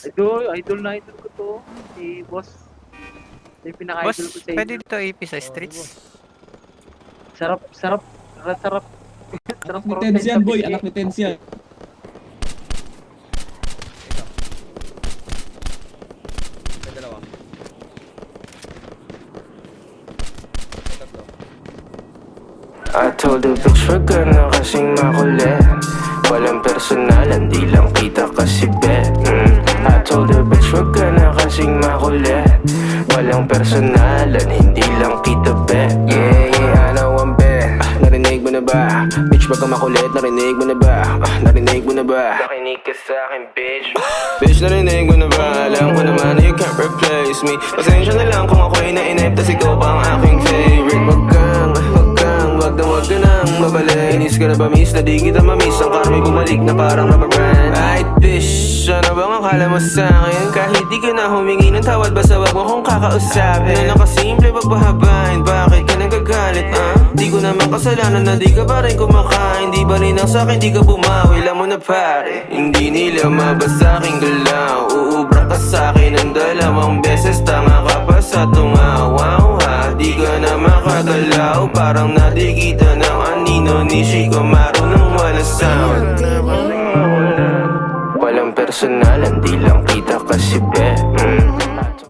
Idol na idol ko to. Si boss. Ito yung Boss, pinaka-idol ko sa pwede inyo. dito AP sa streets. Sarap. Sarap sarap Anak ni Tensian, boy. Anak ni Tensian. May dalawa. I told the bitch wag ka na kasing makulit. Walang personalan, di lang kita kasi bet. I told the bitch wag ka na kasing makulit. Walang personalan, hindi lang kita bet. Yeah, I know I'm bet. Narinig mo na ba? Bitch wag ka makulit, narinig mo na ba? Narinig mo na ba? Nakinig ka sa'kin bitch. Bitch narinig mo na ba? Alam ko naman na you can't replace me. Pasensya na lang kung ako'y nainip, tas ikaw pa ang aking favorite. Wag ka nang mabalik. Inis ka na ba miss? Na di kita mamiss. Ang karmi bumalik na parang rubber band. Right bitch, ano bang akala mo sa'kin? Kahit di ka na humingi ng tawad, basta wag mo kong kakausapin. Na nakasimple pagpahabain, bakit ka nagagalit? Di ko naman kasalanan na di ka pa rin kumakain. Di ba rin ang sa'kin, di ka bumawi. Alam mo na pare, hindi nila mabasa aking galaw. Uubra ka sa'kin ng 2 beses. Tanga ka pa sa tungawaw ha. Di ka na makagalaw, parang nadigita ng anino ni Chico marunong wala sound. Walang personalan, di lang kita kasi bet.